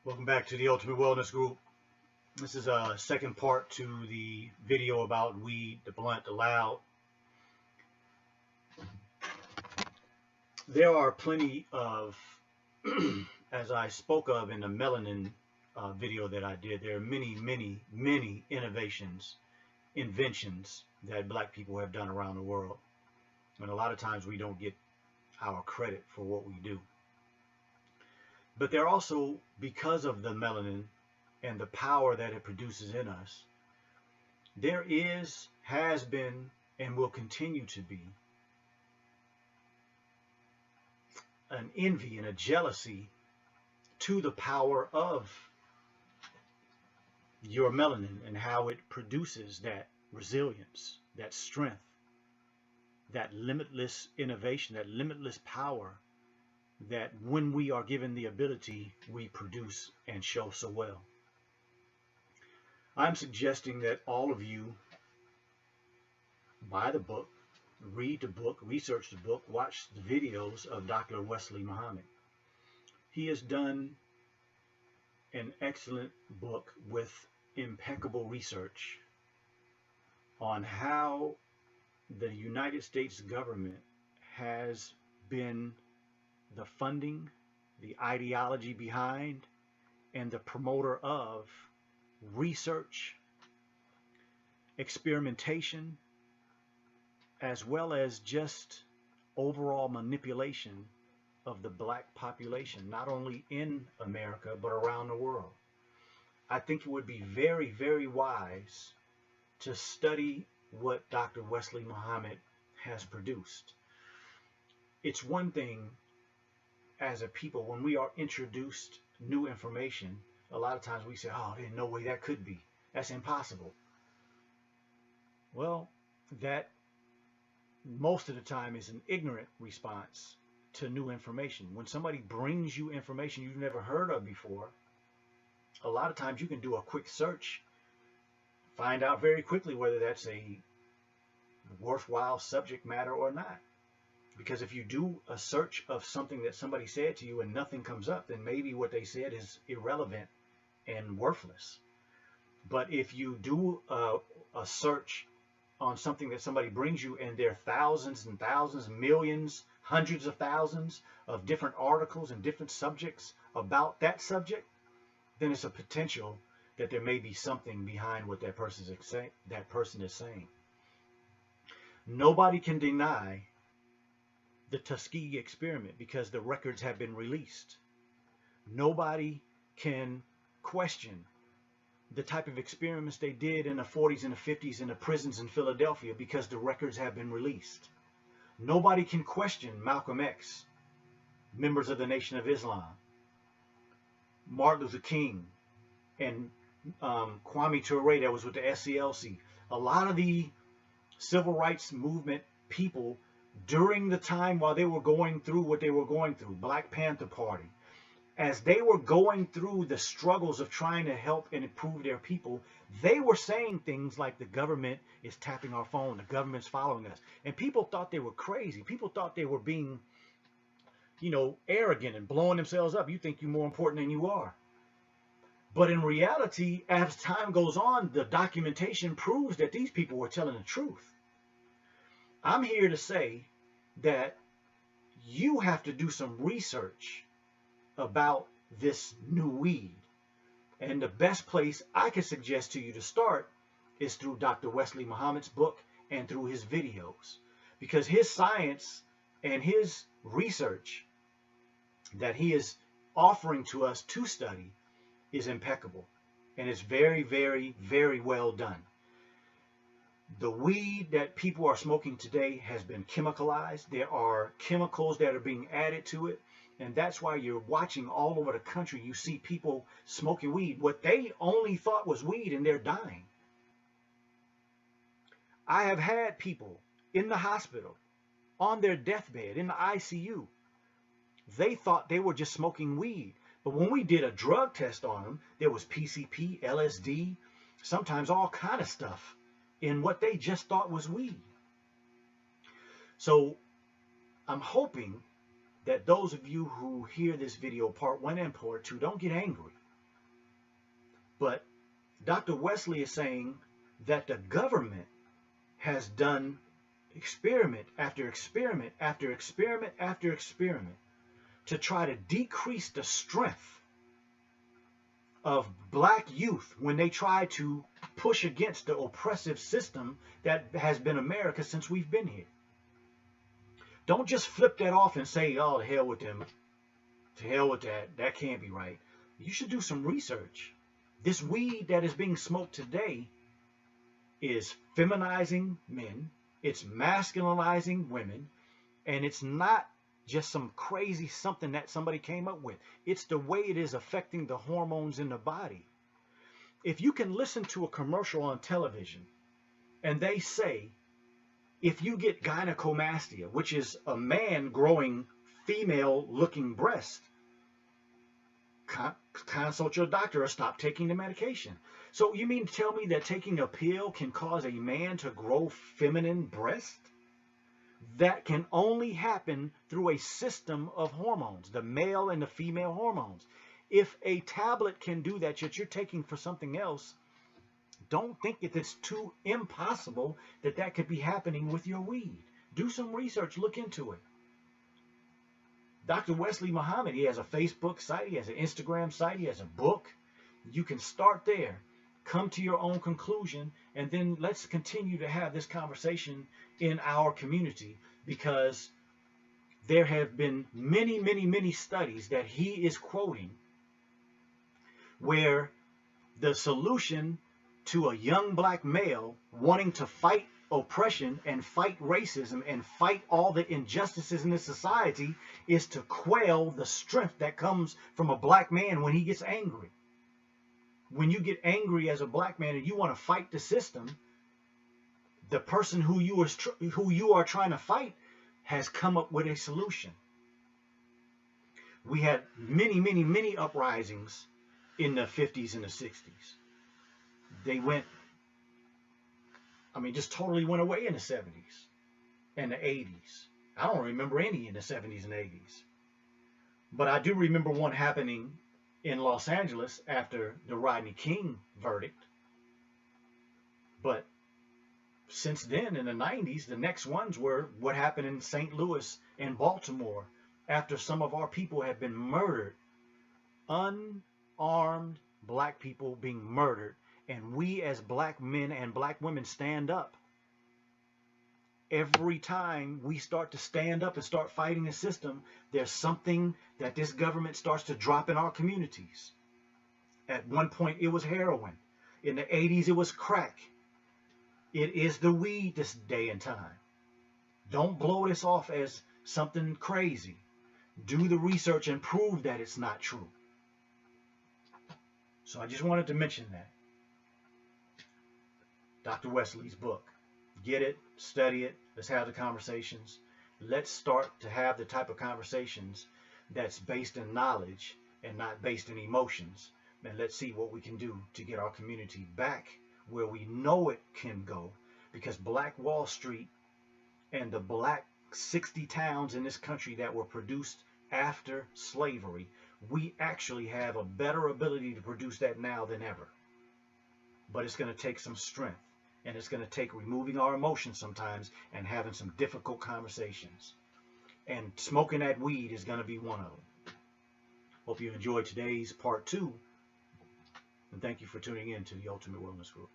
Welcome back to the Ultimate Wellness Group. This is a second part to the video about weed, the blunt, the loud. There are plenty of, as I spoke of in the melanin video that I did, there are many innovations, inventions that black people have done around the world. And a lot of times we don't get our credit for what we do. But they're also, because of the melanin and the power that it produces in us, there is, has been, and will continue to be an envy and a jealousy to the power of your melanin and how it produces that resilience, that strength, that limitless innovation, that limitless power that when we are given the ability, we produce and show so well. I'm suggesting that all of you buy the book, read the book, research the book, watch the videos of Dr. Wesley Muhammad. He has done an excellent book with impeccable research on how the United States government has been the funding, the ideology behind, and the promoter of research, experimentation, as well as just overall manipulation of the black population, not only in America, but around the world. I think it would be very wise to study what Dr. Wesley Muhammad has produced. It's one thing as a people, when we are introduced new information, a lot of times we say, oh, there's no way that could be. That's impossible. Well, that most of the time is an ignorant response to new information. When somebody brings you information you've never heard of before, a lot of times you can do a quick search, find out very quickly whether that's a worthwhile subject matter or not. Because if you do a search of something that somebody said to you and nothing comes up, then maybe what they said is irrelevant and worthless. But if you do a search on something that somebody brings you and there are thousands and thousands, millions, hundreds of thousands of different articles and different subjects about that subject, then it's a potential that there may be something behind what that person is saying. Nobody can deny the Tuskegee experiment because the records have been released. Nobody can question the type of experiments they did in the 40s and the 50s in the prisons in Philadelphia because the records have been released. Nobody can question Malcolm X, members of the Nation of Islam, Martin Luther King, and Kwame Ture that was with the SCLC. A lot of the civil rights movement people during the time while they were going through what they were going through, Black Panther Party, as they were going through the struggles of trying to help and improve their people, they were saying things like the government is tapping our phone, the government's following us. And people thought they were crazy. People thought they were being, arrogant and blowing themselves up. You think you're more important than you are. But in reality, as time goes on, the documentation proves that these people were telling the truth. I'm here to say that you have to do some research about this new weed. And the best place I can suggest to you to start is through Dr. Wesley Muhammad's book and through his videos. Because his science and his research that he is offering to us to study is impeccable. And it's very well done. The weed that people are smoking today has been chemicalized. There are chemicals that are being added to it. And that's why you're watching all over the country. You see people smoking weed. What they only thought was weed, and they're dying. I have had people in the hospital, on their deathbed, in the ICU. They thought they were just smoking weed. But when we did a drug test on them, there was PCP, LSD, sometimes all kind of stuff in what they just thought was weed. So I'm hoping that those of you who hear this video, part 1 and part 2, don't get angry. But Dr. Wesley is saying that the government has done experiment after experiment after experiment after experiment to try to decrease the strength of black youth when they try to push against the oppressive system that has been America since we've been here. Don't just flip that off and say, oh, to hell with them. To hell with that. That can't be right. You should do some research. This weed that is being smoked today is feminizing men. It's masculinizing women. And it's not just some crazy something that somebody came up with. It's the way it is affecting the hormones in the body. If you can listen to a commercial on television and they say, if you get gynecomastia, which is a man growing female-looking breast, consult your doctor or stop taking the medication. So you mean to tell me that taking a pill can cause a man to grow feminine breast? That can only happen through a system of hormones, the male and the female hormones. If a tablet can do that you're taking for something else, don't think that it's too impossible that that could be happening with your weed. Do some research, look into it. Dr. Wesley Muhammad, he has a Facebook site, he has an Instagram site, he has a book. You can start there, come to your own conclusion, and then let's continue to have this conversation in our community, because there have been many, many, many studies that he is quoting where the solution to a young black male wanting to fight oppression and fight racism and fight all the injustices in this society is to quell the strength that comes from a black man when he gets angry. When you get angry as a black man and you want to fight the system, the person who you are trying to fight has come up with a solution. We had many, many, many uprisings in the 50s and the 60s. They went, just totally went away in the 70s and the 80s. I don't remember any in the 70s and 80s. But I do remember one happening in Los Angeles after the Rodney King verdict. But since then, in the 90s, the next ones were what happened in St. Louis and Baltimore after some of our people had been murdered. Unarmed black people being murdered. And we as black men and black women stand up. Every time we start to stand up and start fighting the system, there's something that this government starts to drop in our communities. At one point, it was heroin. In the 80s, it was crack. It is the weed this day and time. Don't blow this off as something crazy. Do the research and prove that it's not true. So I just wanted to mention that. Dr. Wesley's book. Get it, study it, let's have the conversations. Let's start to have the type of conversations that's based in knowledge and not based in emotions. And let's see what we can do to get our community back where we know it can go. Because Black Wall Street and the black 60 towns in this country that were produced after slavery, we actually have a better ability to produce that now than ever. But it's going to take some strength. And it's going to take removing our emotions sometimes and having some difficult conversations. And smoking that weed is going to be one of them. Hope you enjoyed today's part 2. And thank you for tuning in to the Ultimate Wellness Group.